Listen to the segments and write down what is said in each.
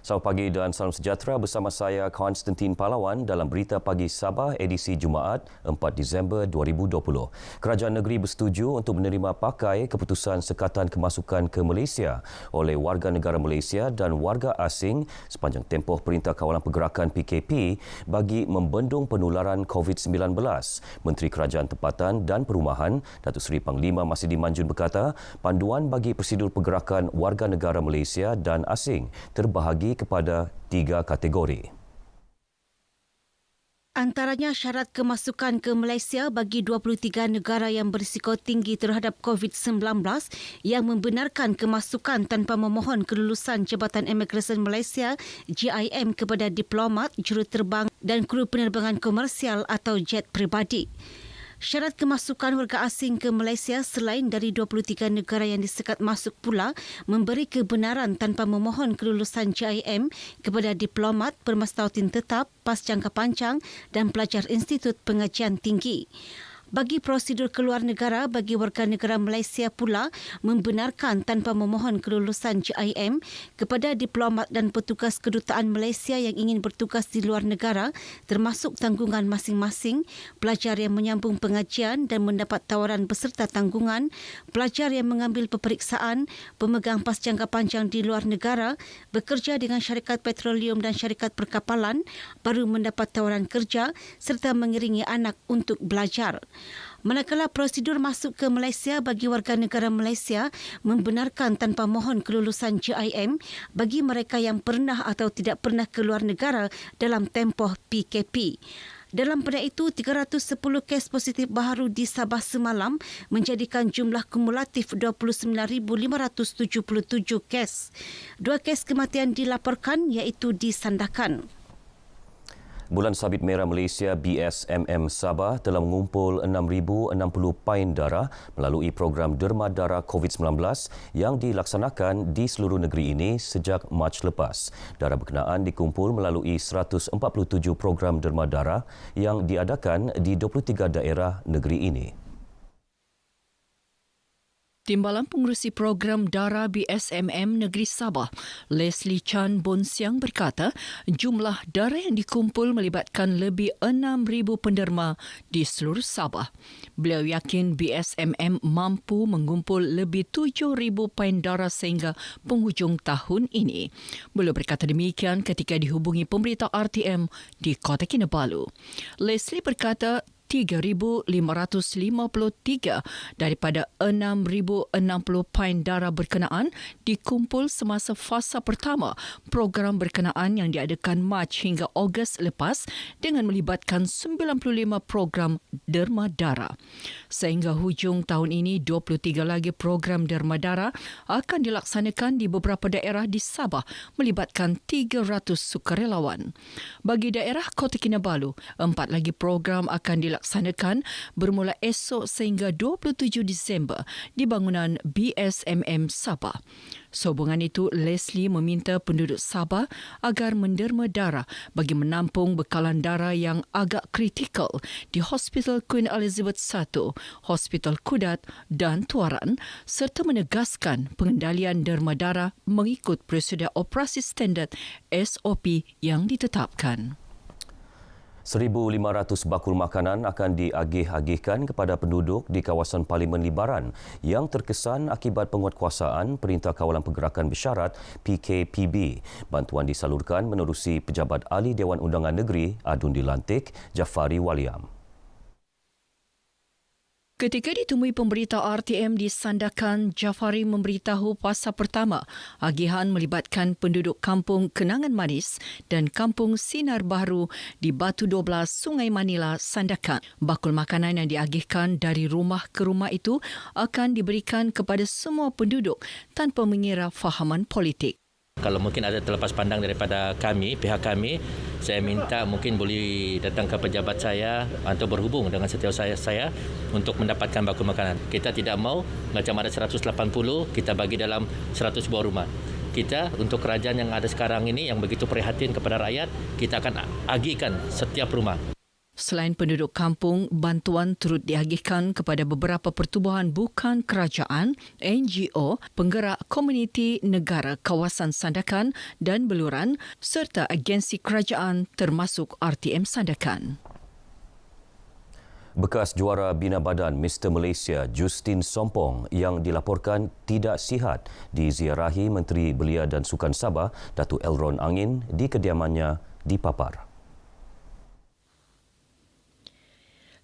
Selamat pagi dan salam sejahtera bersama saya Konstantin Pahlawan dalam Berita Pagi Sabah edisi Jumaat 4 Disember 2020. Kerajaan negeri bersetuju untuk menerima pakai keputusan sekatan kemasukan ke Malaysia oleh warga negara Malaysia dan warga asing sepanjang tempoh Perintah Kawalan Pergerakan PKP bagi membendung penularan COVID-19. Menteri Kerajaan Tempatan dan Perumahan Datuk Seri Panglima Masidi Manjun berkata, panduan bagi prosedur pergerakan warga negara Malaysia dan asing terbahagi kepada 3 kategori. Antaranya syarat kemasukan ke Malaysia bagi 23 negara yang berisiko tinggi terhadap COVID-19 yang membenarkan kemasukan tanpa memohon kelulusan Jabatan Imigresen Malaysia JIM kepada diplomat, juruterbang dan kru penerbangan komersial atau jet peribadi. Syarat kemasukan warga asing ke Malaysia selain dari 23 negara yang disekat masuk pula memberi kebenaran tanpa memohon kelulusan JIM kepada diplomat, bermastautin tetap, pas jangka panjang dan pelajar Institut Pengajian Tinggi. Bagi prosedur keluar negara bagi warga negara Malaysia pula membenarkan tanpa memohon kelulusan JIM kepada diplomat dan petugas kedutaan Malaysia yang ingin bertugas di luar negara termasuk tanggungan masing-masing, pelajar yang menyambung pengajian dan mendapat tawaran beserta tanggungan, pelajar yang mengambil peperiksaan, pemegang pas jangka panjang di luar negara, bekerja dengan syarikat petroleum dan syarikat perkapalan, baru mendapat tawaran kerja serta mengiringi anak untuk belajar. Manakala prosedur masuk ke Malaysia bagi warga negara Malaysia membenarkan tanpa mohon kelulusan JIM bagi mereka yang pernah atau tidak pernah keluar negara dalam tempoh PKP. Dalam pada itu, 310 kes positif baharu di Sabah semalam menjadikan jumlah kumulatif 29,577 kes. 2 kes kematian dilaporkan iaitu di Sandakan. Bulan Sabit Merah Malaysia BSMM Sabah telah mengumpul 6,060 pain darah melalui program derma darah COVID-19 yang dilaksanakan di seluruh negeri ini sejak Mac lepas. Darah berkenaan dikumpul melalui 147 program derma darah yang diadakan di 23 daerah negeri ini. Timbalan Pengerusi Program Darah BSMM Negeri Sabah, Leslie Chan Bonsiang berkata, jumlah darah yang dikumpul melibatkan lebih 6,000 penderma di seluruh Sabah. Beliau yakin BSMM mampu mengumpul lebih 7,000 pain darah sehingga penghujung tahun ini. Beliau berkata demikian ketika dihubungi pemberita RTM di Kota Kinabalu. Leslie berkata, 3,553 daripada 6,060 pain darah berkenaan dikumpul semasa fasa pertama program berkenaan yang diadakan Mac hingga Ogos lepas dengan melibatkan 95 program derma darah. Sehingga hujung tahun ini, 23 lagi program derma darah akan dilaksanakan di beberapa daerah di Sabah melibatkan 300 sukarelawan. Bagi daerah Kota Kinabalu, 4 lagi program akan dilaksanakan bermula esok sehingga 27 Disember di bangunan BSMM Sabah. Sehubungan itu, Leslie meminta penduduk Sabah agar menderma darah bagi menampung bekalan darah yang agak kritikal di Hospital Queen Elizabeth I, Hospital Kudat dan Tuaran serta menegaskan pengendalian derma darah mengikut prosedur operasi standard SOP yang ditetapkan. 1,500 bakul makanan akan diagih-agihkan kepada penduduk di kawasan Parlimen Libaran yang terkesan akibat penguatkuasaan Perintah Kawalan Pergerakan Bersyarat PKPB. Bantuan disalurkan menerusi Pejabat Ahli Dewan Undangan Negeri Adun Dilantik, Jafari Waliam. Ketika ditemui pemberita RTM di Sandakan, Jafari memberitahu fasa pertama agihan melibatkan penduduk kampung Kenangan Manis dan kampung Sinar Baharu di Batu 12 Sungai Manila, Sandakan. Bakul makanan yang diagihkan dari rumah ke rumah itu akan diberikan kepada semua penduduk tanpa mengira fahaman politik. Kalau mungkin ada terlepas pandang daripada kami, pihak kami, saya minta mungkin boleh datang ke pejabat saya atau berhubung dengan setiausaha saya untuk mendapatkan bakul makanan. Kita tidak mau macam ada 180, kita bagi dalam 100 buah rumah. Kita untuk kerajaan yang ada sekarang ini yang begitu prihatin kepada rakyat, kita akan agihkan setiap rumah. Selain penduduk kampung, bantuan turut diagihkan kepada beberapa pertubuhan bukan kerajaan, NGO, penggerak komuniti negara kawasan Sandakan dan Beluran serta agensi kerajaan termasuk RTM Sandakan. Bekas juara Bina Badan Mr. Malaysia Justin Sompong yang dilaporkan tidak sihat diziarahi Menteri Belia dan Sukan Sabah Datuk Elron Angin di kediamannya di Papar.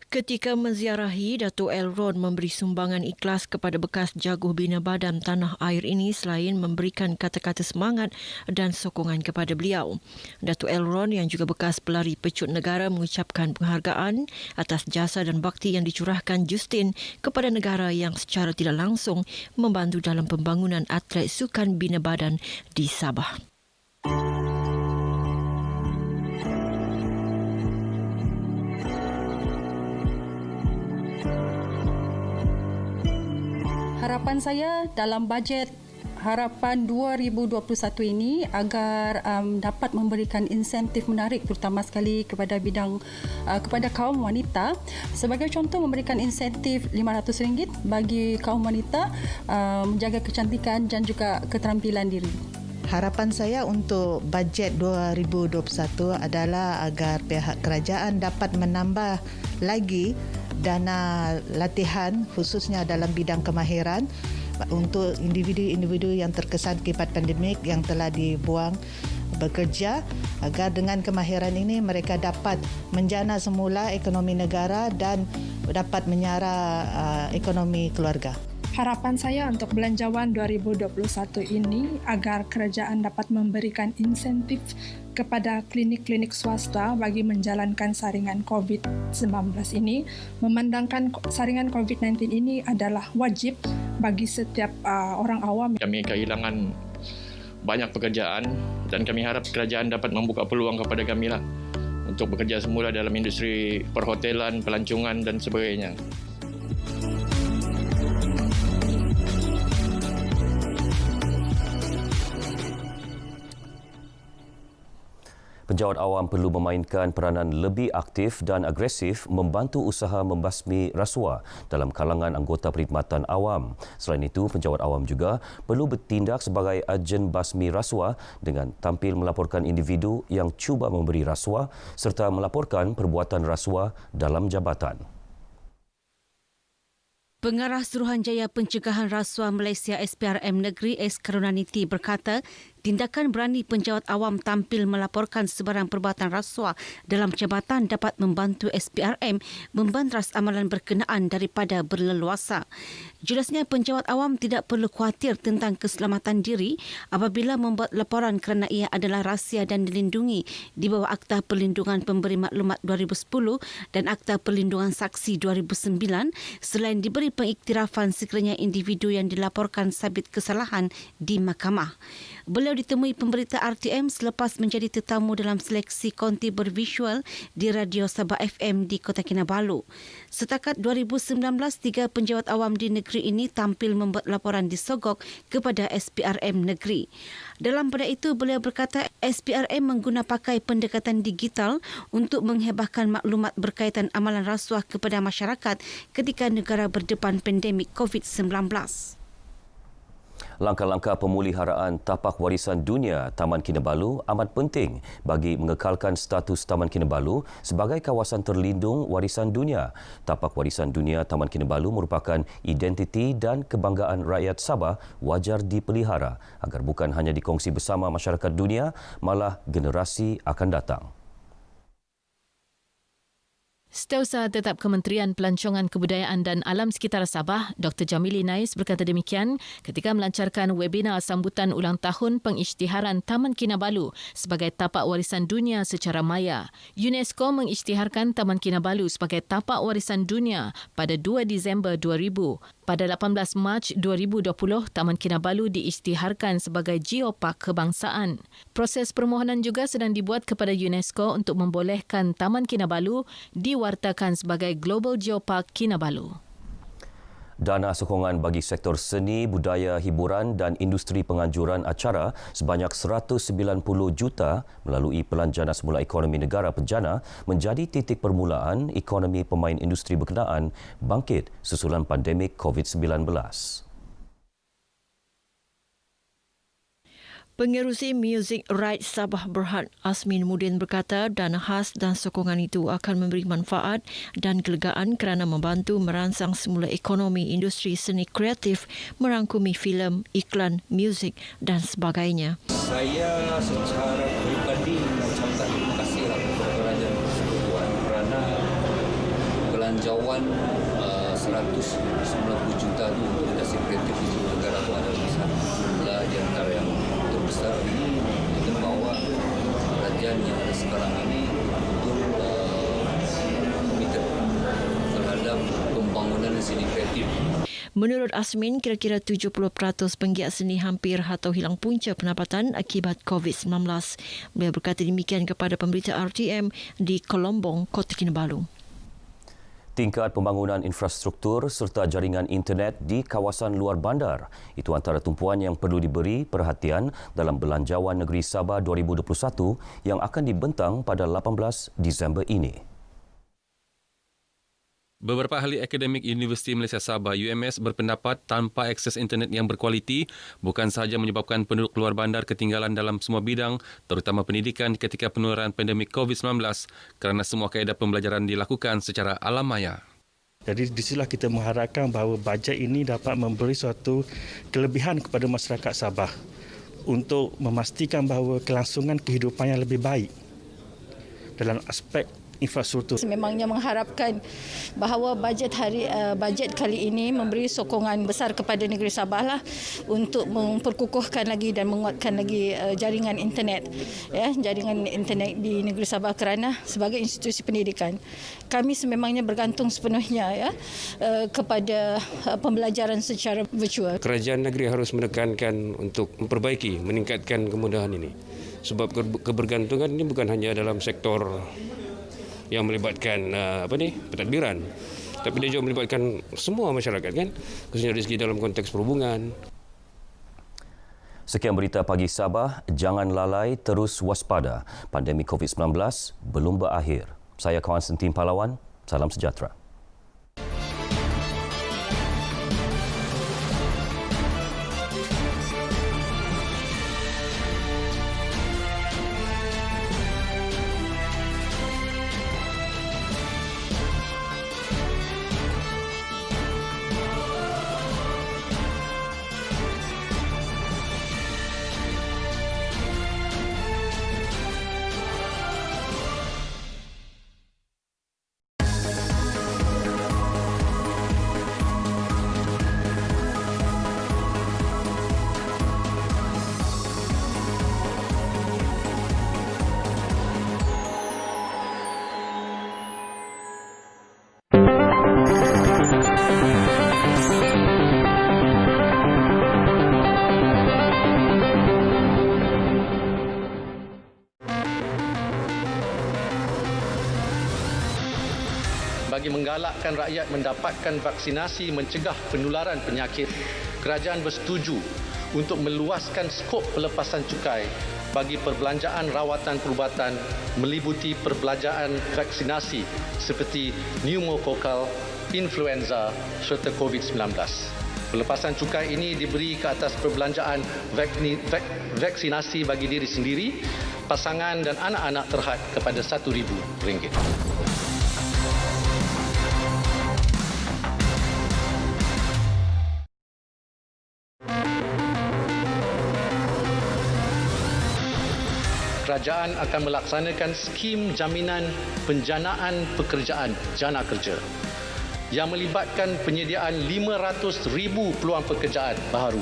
Ketika menziarahi, Datuk Elron memberi sumbangan ikhlas kepada bekas jaguh Bina Badan tanah air ini selain memberikan kata-kata semangat dan sokongan kepada beliau. Datuk Elron yang juga bekas pelari pecut negara mengucapkan penghargaan atas jasa dan bakti yang dicurahkan Justin kepada negara yang secara tidak langsung membantu dalam pembangunan atlet sukan Bina Badan di Sabah. Harapan saya dalam bajet harapan 2021 ini agar dapat memberikan insentif menarik terutama sekali kepada bidang kepada kaum wanita. Sebagai contoh, memberikan insentif RM500 bagi kaum wanita menjaga kecantikan dan juga keterampilan diri. Harapan saya untuk bajet 2021 adalah agar pihak kerajaan dapat menambah lagi dana latihan khususnya dalam bidang kemahiran untuk individu-individu yang terkesan akibat pandemik yang telah dibuang bekerja agar dengan kemahiran ini mereka dapat menjana semula ekonomi negara dan dapat menyara ekonomi keluarga. Harapan saya untuk Belanjawan 2021 ini agar kerajaan dapat memberikan insentif kepada klinik-klinik swasta bagi menjalankan saringan COVID-19 ini, memandangkan saringan COVID-19 ini adalah wajib bagi setiap orang awam. Kami kehilangan banyak pekerjaan dan kami harap kerajaan dapat membuka peluang kepada kami untuk bekerja semula dalam industri perhotelan, pelancongan dan sebagainya. Penjawat awam perlu memainkan peranan lebih aktif dan agresif membantu usaha membasmi rasuah dalam kalangan anggota perkhidmatan awam. Selain itu, penjawat awam juga perlu bertindak sebagai agen basmi rasuah dengan tampil melaporkan individu yang cuba memberi rasuah serta melaporkan perbuatan rasuah dalam jabatan. Pengarah Suruhanjaya Pencegahan Rasuah Malaysia SPRM Negeri S. Karunaniti berkata, tindakan berani penjawat awam tampil melaporkan sebarang perbuatan rasuah dalam jabatan dapat membantu SPRM membantras amalan berkenaan daripada berleluasa. Jelasnya penjawat awam tidak perlu khawatir tentang keselamatan diri apabila membuat laporan kerana ia adalah rahsia dan dilindungi di bawah Akta Perlindungan Pemberi Maklumat 2010 dan Akta Perlindungan Saksi 2009 selain diberi pengiktirafan sekiranya individu yang dilaporkan sabit kesalahan di mahkamah. Beliau ditemui pemberita RTM selepas menjadi tetamu dalam seleksi konti bervisual di Radio Sabah FM di Kota Kinabalu. Setakat 2019, 3 penjawat awam di negeri ini tampil membuat laporan disogok kepada SPRM negeri. Dalam pada itu, beliau berkata SPRM mengguna pakai pendekatan digital untuk menghebahkan maklumat berkaitan amalan rasuah kepada masyarakat ketika negara berdepan pandemik COVID-19. Langkah-langkah pemuliharaan tapak warisan dunia Taman Kinabalu amat penting bagi mengekalkan status Taman Kinabalu sebagai kawasan terlindung warisan dunia. Tapak warisan dunia Taman Kinabalu merupakan identiti dan kebanggaan rakyat Sabah wajar dipelihara agar bukan hanya dikongsi bersama masyarakat dunia, malah generasi akan datang. Setiausaha Tetap Kementerian Pelancongan Kebudayaan dan Alam Sekitar Sabah, Dr. Jamili Nais berkata demikian ketika melancarkan webinar sambutan ulang tahun pengisytiharan Taman Kinabalu sebagai tapak warisan dunia secara maya. UNESCO mengisytiharkan Taman Kinabalu sebagai tapak warisan dunia pada 2 Disember 2000. Pada 18 Mac 2020, Taman Kinabalu diisytiharkan sebagai geopark kebangsaan. Proses permohonan juga sedang dibuat kepada UNESCO untuk membolehkan Taman Kinabalu diwartakan sebagai Global Geopark Kinabalu. Dana sokongan bagi sektor seni, budaya, hiburan dan industri penganjuran acara sebanyak 190 juta melalui Pelanjana Semula Ekonomi Negara Penjana menjadi titik permulaan ekonomi pemain industri berkenaan bangkit susulan pandemik COVID-19. Pengerusi Music Rights Sabah Berhad Asmin Mudin berkata dana khas dan sokongan itu akan memberi manfaat dan kelegaan kerana membantu merangsang semula ekonomi industri seni kreatif merangkumi filem, iklan, muzik dan sebagainya. Saya secara peribadi mengucapkan terima kasih kepada Kerajaan Persekutuan kerana belanjawan 190 juta itu untuk industri kreatif di seluruh negara itu adalah salah di antara yang terbesar ini kita bawa kerajaan yang ada sekarang ini betul komited terhadap pembangunan seni kreatif. Menurut Asmin, kira-kira 70% penggiat seni hampir atau hilang punca pendapatan akibat COVID-19. Beliau berkata demikian kepada pemberita RTM di Kolombong, Kota Kinabalu. Tingkat pembangunan infrastruktur serta jaringan internet di kawasan luar bandar itu antara tumpuan yang perlu diberi perhatian dalam Belanjawan Negeri Sabah 2021 yang akan dibentang pada 18 Disember ini. Beberapa ahli akademik Universiti Malaysia Sabah UMS berpendapat tanpa akses internet yang berkualiti bukan sahaja menyebabkan penduduk luar bandar ketinggalan dalam semua bidang terutama pendidikan ketika penularan pandemik COVID-19 kerana semua kaedah pembelajaran dilakukan secara alam maya. Jadi di sinilah kita mengharapkan bahawa bajet ini dapat memberi suatu kelebihan kepada masyarakat Sabah untuk memastikan bahawa kelangsungan kehidupannya lebih baik dalam aspek infrastruktur. Memangnya mengharapkan bahawa bajet kali ini memberi sokongan besar kepada negeri Sabah lah untuk memperkukuhkan lagi dan menguatkan lagi jaringan internet di negeri Sabah kerana sebagai institusi pendidikan kami sememangnya bergantung sepenuhnya kepada pembelajaran secara virtual. Kerajaan negeri harus menekankan untuk memperbaiki, meningkatkan kemudahan ini. Sebab kebergantungan ini bukan hanya dalam sektor yang melibatkan pentadbiran, tapi dia juga melibatkan semua masyarakat kan, khususnya dari segi dalam konteks perhubungan. Sekian berita pagi Sabah, jangan lalai, terus waspada. Pandemik COVID-19 belum berakhir. Saya Konstantin Pahlawan, salam sejahtera. Bagi menggalakkan rakyat mendapatkan vaksinasi mencegah penularan penyakit, kerajaan bersetuju untuk meluaskan skop pelepasan cukai bagi perbelanjaan rawatan perubatan meliputi perbelanjaan vaksinasi seperti pneumokokal, influenza serta COVID-19. Pelepasan cukai ini diberi ke atas perbelanjaan vaksinasi bagi diri sendiri, pasangan dan anak-anak terhad kepada RM1,000. Kerajaan akan melaksanakan skim jaminan penjanaan pekerjaan jana kerja yang melibatkan penyediaan 500,000 peluang pekerjaan baharu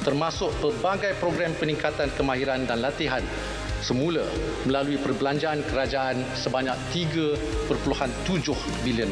termasuk pelbagai program peningkatan kemahiran dan latihan semula melalui perbelanjaan kerajaan sebanyak RM3.7 bilion.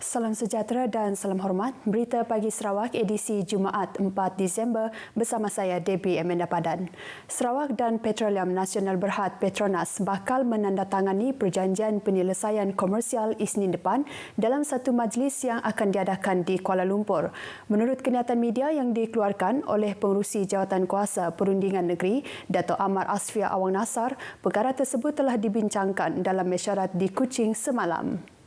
Salam sejahtera dan salam hormat. Berita Pagi Sarawak edisi Jumaat 4 Disember bersama saya Debbie Amanda Padan. Sarawak dan Petroleum Nasional Berhad Petronas bakal menandatangani perjanjian penyelesaian komersial Isnin depan dalam satu majlis yang akan diadakan di Kuala Lumpur. Menurut kenyataan media yang dikeluarkan oleh Pengerusi Jawatan Kuasa Perundingan Negeri, Dato' Amar Asfia Awang Nasar, perkara tersebut telah dibincangkan dalam mesyuarat di Kuching semalam.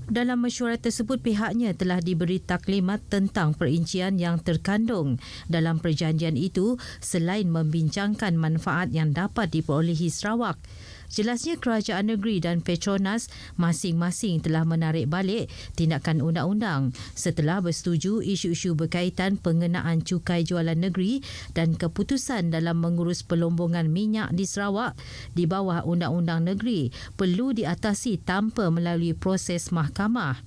Dalam mesyuarat tersebut, pihaknya telah diberi taklimat tentang perincian yang terkandung dalam perjanjian itu selain membincangkan manfaat yang dapat diperolehi Sarawak. Jelasnya kerajaan negeri dan Petronas masing-masing telah menarik balik tindakan undang-undang setelah bersetuju isu-isu berkaitan pengenaan cukai jualan negeri dan keputusan dalam mengurus pelombongan minyak di Sarawak di bawah undang-undang negeri perlu diatasi tanpa melalui proses mahkamah.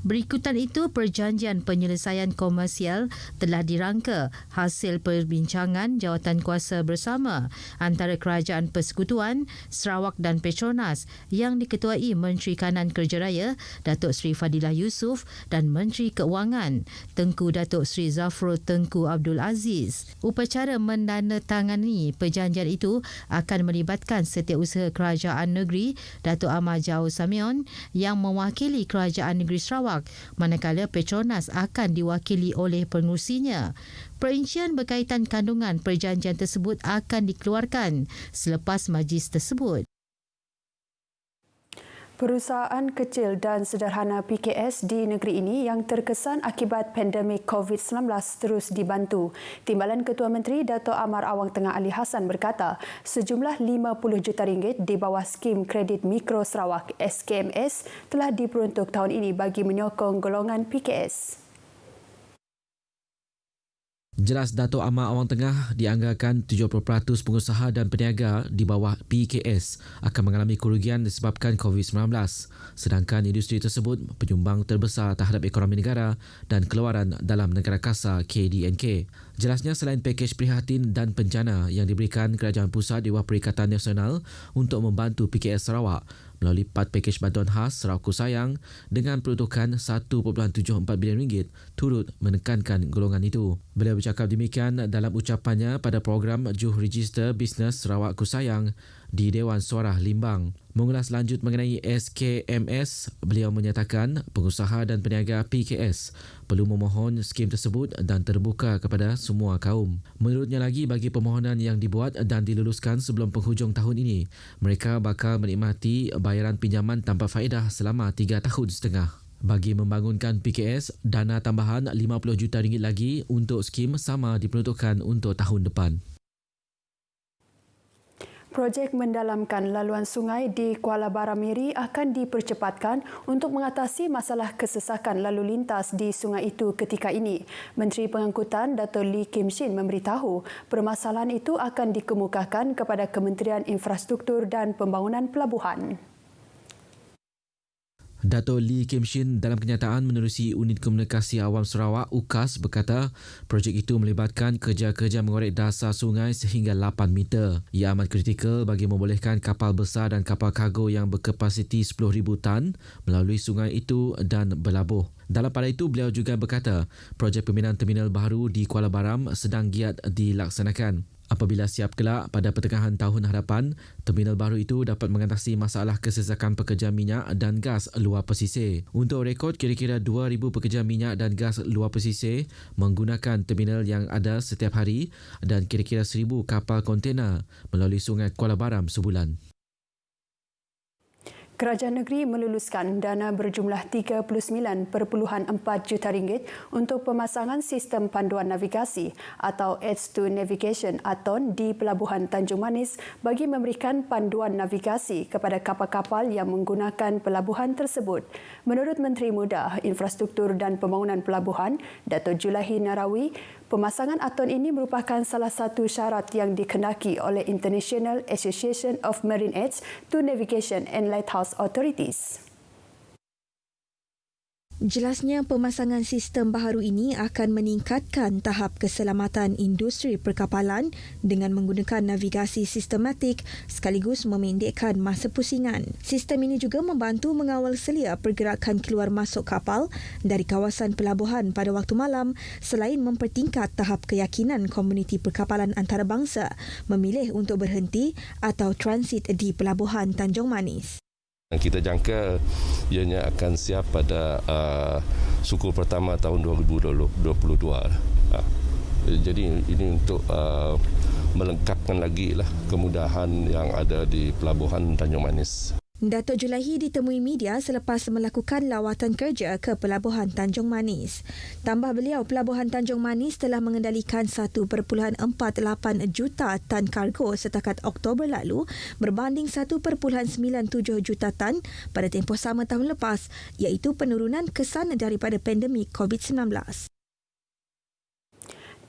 Berikutan itu, perjanjian penyelesaian komersial telah dirangka hasil perbincangan jawatan kuasa bersama antara Kerajaan Persekutuan, Sarawak dan Petronas yang diketuai Menteri Kanan Kerja Raya Datuk Seri Fadilah Yusof dan Menteri Keuangan Tengku Datuk Seri Zafrul Tengku Abdul Aziz. Upacara menandatangani perjanjian itu akan melibatkan Setiausaha Kerajaan Negeri Datuk Ahmad Jauh Samion yang mewakili Kerajaan Negeri Sarawak, manakala Petronas akan diwakili oleh pengerusinya. Perincian berkaitan kandungan perjanjian tersebut akan dikeluarkan selepas majlis tersebut. Perusahaan kecil dan sederhana PKS di negeri ini yang terkesan akibat pandemik COVID-19 terus dibantu. Timbalan Ketua Menteri Dato' Amar Awang Tengah Ali Hassan berkata, sejumlah RM50 juta di bawah skim kredit mikro Sarawak SKMS telah diperuntuk tahun ini bagi menyokong golongan PKS. Jelas Dato' Amar Awang Tengah dianggarkan 70% pengusaha dan peniaga di bawah PKS akan mengalami kerugian disebabkan COVID-19. Sedangkan industri tersebut penyumbang terbesar terhadap ekonomi negara dan keluaran dalam negara kasar KDNK. Jelasnya selain pakej prihatin dan bencana yang diberikan Kerajaan Pusat di bawah Perikatan Nasional untuk membantu PKS Sarawak melalui 4 pakej bantuan khas Sarawak Ku Sayang dengan peruntukan RM1.74 bilion turut menekankan golongan itu. Beliau bercakap demikian dalam ucapannya pada program Juh Register Bisnes Sarawak Ku Sayang di Dewan Suara Limbang. Mengulas lanjut mengenai SKMS, beliau menyatakan pengusaha dan peniaga PKS perlu memohon skim tersebut dan terbuka kepada semua kaum. Menurutnya lagi, bagi permohonan yang dibuat dan diluluskan sebelum penghujung tahun ini, mereka bakal menikmati bayaran pinjaman tanpa faedah selama 3 tahun setengah. Bagi membangunkan PKS, dana tambahan RM50 juta lagi untuk skim sama diperuntukkan untuk tahun depan. Projek mendalamkan laluan sungai di Kuala Baramiri akan dipercepatkan untuk mengatasi masalah kesesakan lalu lintas di sungai itu ketika ini. Menteri Pengangkutan Dato' Lee Kim Shin memberitahu permasalahan itu akan dikemukakan kepada Kementerian Infrastruktur dan Pembangunan Pelabuhan. Dato' Lee Kim Shin dalam kenyataan menerusi Unit Komunikasi Awam Sarawak UKAS berkata projek itu melibatkan kerja-kerja mengorek dasar sungai sehingga 8 meter. Ia amat kritikal bagi membolehkan kapal besar dan kapal kargo yang berkapasiti 10,000 tan melalui sungai itu dan berlabuh. Dalam pada itu, beliau juga berkata projek pembinaan terminal baru di Kuala Baram sedang giat dilaksanakan. Apabila siap kelak pada pertengahan tahun hadapan, terminal baru itu dapat mengatasi masalah kesesakan pekerja minyak dan gas luar pesisir. Untuk rekod, kira-kira 2,000 pekerja minyak dan gas luar pesisir menggunakan terminal yang ada setiap hari dan kira-kira 1,000 kapal kontena melalui sungai Kuala Baram sebulan. Kerajaan negeri meluluskan dana berjumlah RM39.4 juta untuk pemasangan sistem panduan navigasi atau Aids to Navigation ATON di Pelabuhan Tanjung Manis bagi memberikan panduan navigasi kepada kapal-kapal yang menggunakan pelabuhan tersebut. Menurut Menteri Muda, Infrastruktur dan Pembangunan Pelabuhan, Dato' Julahi Narawi, pemasangan ATON ini merupakan salah satu syarat yang dikendaki oleh International Association of Marine Aids to Navigation and Lighthouse Authorities. Jelasnya pemasangan sistem baharu ini akan meningkatkan tahap keselamatan industri perkapalan dengan menggunakan navigasi sistematik sekaligus memendekkan masa pusingan. Sistem ini juga membantu mengawal selia pergerakan keluar masuk kapal dari kawasan pelabuhan pada waktu malam selain mempertingkat tahap keyakinan komuniti perkapalan antarabangsa memilih untuk berhenti atau transit di pelabuhan Tanjung Manis. Kita jangka ianya akan siap pada suku pertama tahun 2022. Jadi ini untuk melengkapkan lagi lah kemudahan yang ada di pelabuhan Tanjung Manis. Datuk Julaihi ditemui media selepas melakukan lawatan kerja ke Pelabuhan Tanjung Manis. Tambah beliau, Pelabuhan Tanjung Manis telah mengendalikan 1.48 juta tan kargo setakat Oktober lalu berbanding 1.97 juta tan pada tempoh sama tahun lepas, iaitu penurunan kesan daripada pandemik COVID-19.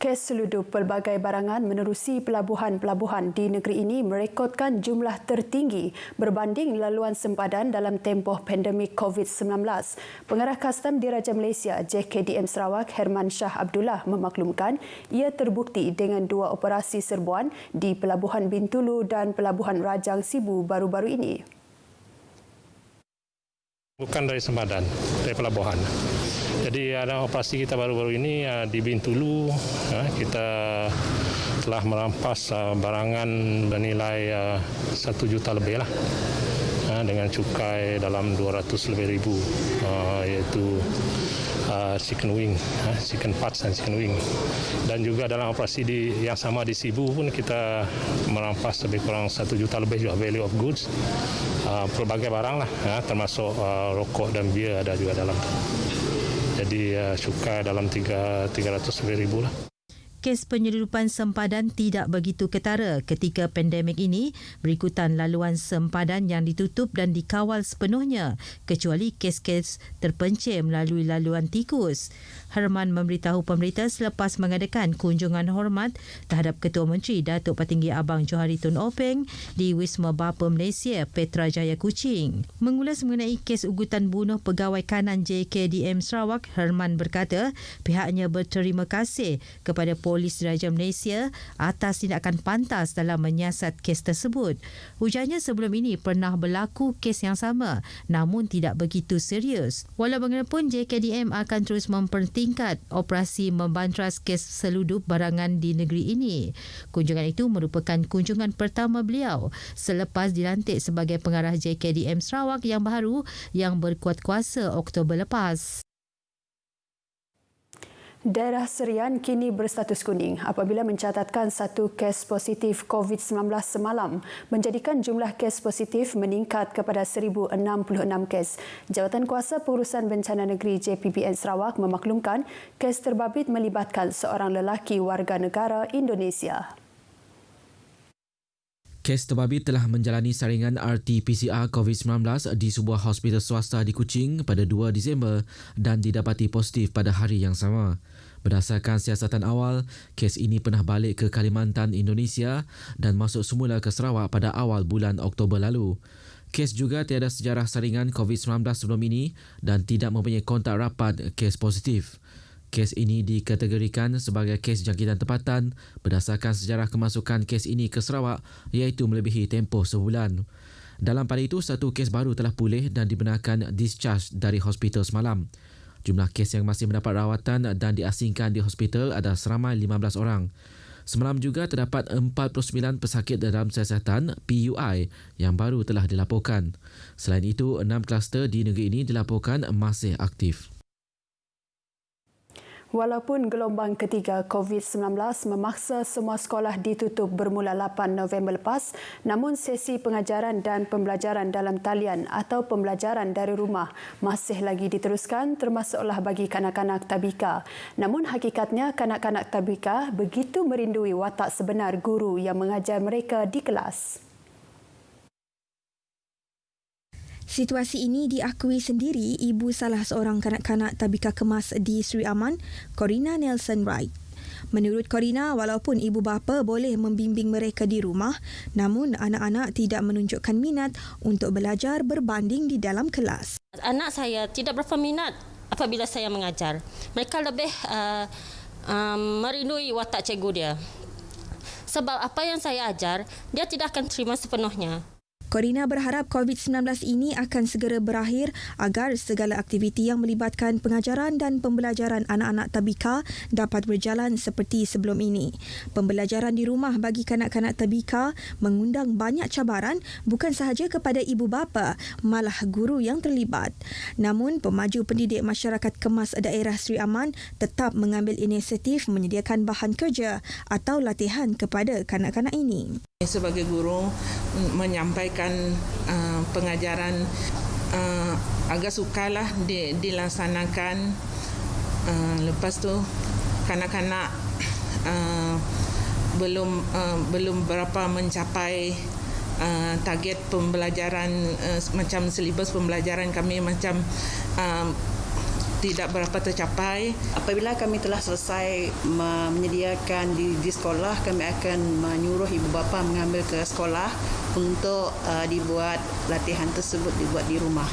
Kes seludup pelbagai barangan menerusi pelabuhan-pelabuhan di negeri ini merekodkan jumlah tertinggi berbanding laluan sempadan dalam tempoh pandemik COVID-19. Pengarah Kastam Diraja Malaysia JKDM Sarawak Herman Shah Abdullah memaklumkan ia terbukti dengan 2 operasi serbuan di Pelabuhan Bintulu dan Pelabuhan Rajang Sibu baru-baru ini. Bukan dari sempadan, dari pelabuhan. Jadi ada operasi kita baru-baru ini di Bintulu, kita telah merampas barangan bernilai 1 juta lebih lah, dengan cukai dalam 200 lebih ribu, iaitu chicken wing, chicken parts dan chicken wing. Dan juga dalam operasi yang sama di Sibu pun kita merampas lebih kurang 1 juta lebih juga value of goods, pelbagai barang lah, termasuk rokok dan bir ada juga dalam. Jadi cukai dalam 300 lebih ribu lah. Kes penyeludupan sempadan tidak begitu ketara ketika pandemik ini berikutan laluan sempadan yang ditutup dan dikawal sepenuhnya kecuali kes-kes terpencil melalui laluan tikus. Herman memberitahu pemberita selepas mengadakan kunjungan hormat terhadap Ketua Menteri Datuk Patinggi Abang Johari Tun Openg di Wisma Bapa Malaysia Petra Jaya Kuching. Mengulas mengenai kes ugutan bunuh pegawai kanan JKDM Sarawak, Herman berkata pihaknya berterima kasih kepada Polis Diraja Malaysia atas tindakan pantas dalam menyiasat kes tersebut. Ujarnya sebelum ini pernah berlaku kes yang sama namun tidak begitu serius. Walau bagaimanapun JKDM akan terus mempertingkat operasi membantras kes seludup barangan di negeri ini. Kunjungan itu merupakan kunjungan pertama beliau selepas dilantik sebagai pengarah JKDM Sarawak yang baru yang berkuat kuasa Oktober lepas. Daerah Serian kini berstatus kuning apabila mencatatkan 1 kes positif COVID-19 semalam, menjadikan jumlah kes positif meningkat kepada 1,066 kes. Jawatan Kuasa Pengurusan Bencana Negeri JPBN Sarawak memaklumkan kes terbabit melibatkan seorang lelaki warga negara Indonesia. Kes terbabit telah menjalani saringan RT-PCR COVID-19 di sebuah hospital swasta di Kuching pada 2 Disember dan didapati positif pada hari yang sama. Berdasarkan siasatan awal, kes ini pernah balik ke Kalimantan, Indonesia dan masuk semula ke Sarawak pada awal bulan Oktober lalu. Kes juga tiada sejarah saringan COVID-19 sebelum ini dan tidak mempunyai kontak rapat kes positif. Kes ini dikategorikan sebagai kes jangkitan tempatan berdasarkan sejarah kemasukan kes ini ke Sarawak iaitu melebihi tempoh sebulan. Dalam pada itu, 1 kes baru telah pulih dan dibenarkan discharge dari hospital semalam. Jumlah kes yang masih mendapat rawatan dan diasingkan di hospital ada seramai 15 orang. Semalam juga terdapat 49 pesakit dalam siasatan PUI yang baru telah dilaporkan. Selain itu, 6 kluster di negeri ini dilaporkan masih aktif. Walaupun gelombang ketiga COVID-19 memaksa semua sekolah ditutup bermula 8 November lepas, namun sesi pengajaran dan pembelajaran dalam talian atau pembelajaran dari rumah masih lagi diteruskan termasuklah bagi kanak-kanak tabika. Namun hakikatnya kanak-kanak tabika begitu merindui watak sebenar guru yang mengajar mereka di kelas. Situasi ini diakui sendiri ibu salah seorang kanak-kanak tabika kemas di Sri Aman, Corina Nelson Wright. Menurut Corina, walaupun ibu bapa boleh membimbing mereka di rumah, namun anak-anak tidak menunjukkan minat untuk belajar berbanding di dalam kelas. Anak saya tidak berapa minat apabila saya mengajar. Mereka lebih merindui watak cikgu dia. Sebab apa yang saya ajar, dia tidak akan terima sepenuhnya. Corina berharap COVID-19 ini akan segera berakhir agar segala aktiviti yang melibatkan pengajaran dan pembelajaran anak-anak tabika dapat berjalan seperti sebelum ini. Pembelajaran di rumah bagi kanak-kanak tabika mengundang banyak cabaran bukan sahaja kepada ibu bapa, malah guru yang terlibat. Namun, pemaju pendidik masyarakat kemas daerah Sri Aman tetap mengambil inisiatif menyediakan bahan kerja atau latihan kepada kanak-kanak ini. Sebagai guru menyampaikan pengajaran agak sukarlah dilaksanakan. Lepas tu kanak-kanak belum berapa mencapai target pembelajaran, macam silibus pembelajaran kami macam tidak berapa tercapai. Apabila kami telah selesai menyediakan di sekolah, kami akan menyuruh ibu bapa mengambil ke sekolah untuk dibuat latihan tersebut dibuat di rumah.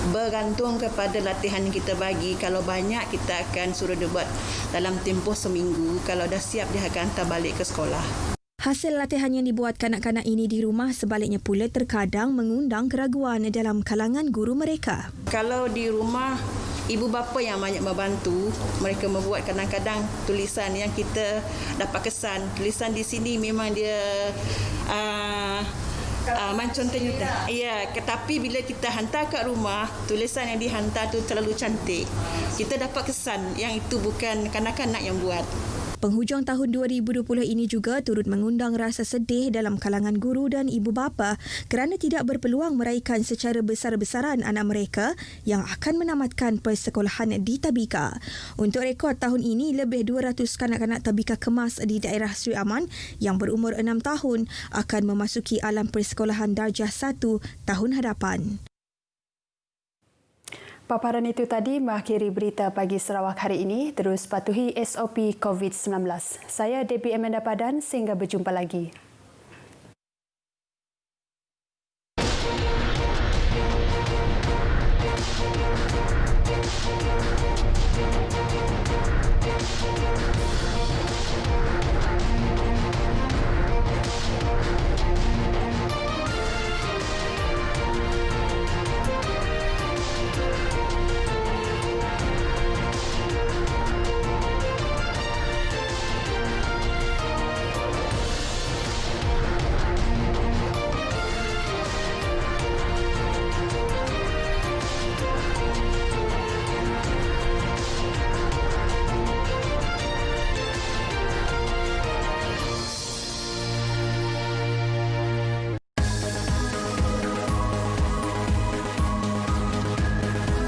Bergantung kepada latihan yang kita bagi. Kalau banyak, kita akan suruh dia buat dalam tempoh seminggu. Kalau dah siap, dia akan hantar balik ke sekolah. Hasil latihan yang dibuat kanak-kanak ini di rumah sebaliknya pula terkadang mengundang keraguan dalam kalangan guru mereka. Kalau di rumah, ibu bapa yang banyak membantu, mereka membuat kadang-kadang tulisan yang kita dapat kesan. Tulisan di sini memang dia macam contohnya. Ya, tetapi bila kita hantar kat rumah, tulisan yang dihantar tu terlalu cantik. Kita dapat kesan yang itu bukan kanak-kanak yang buat. Penghujung tahun 2020 ini juga turut mengundang rasa sedih dalam kalangan guru dan ibu bapa kerana tidak berpeluang meraihkan secara besar-besaran anak mereka yang akan menamatkan persekolahan di tabika. Untuk rekod tahun ini, lebih 200 kanak-kanak tabika kemas di daerah Sri Aman yang berumur 6 tahun akan memasuki alam persekolahan darjah 1 tahun hadapan. Paparan itu tadi mengakhiri berita pagi Sarawak hari ini. Terus patuhi SOP COVID-19. Saya Debbie Amanda Padan, sehingga berjumpa lagi.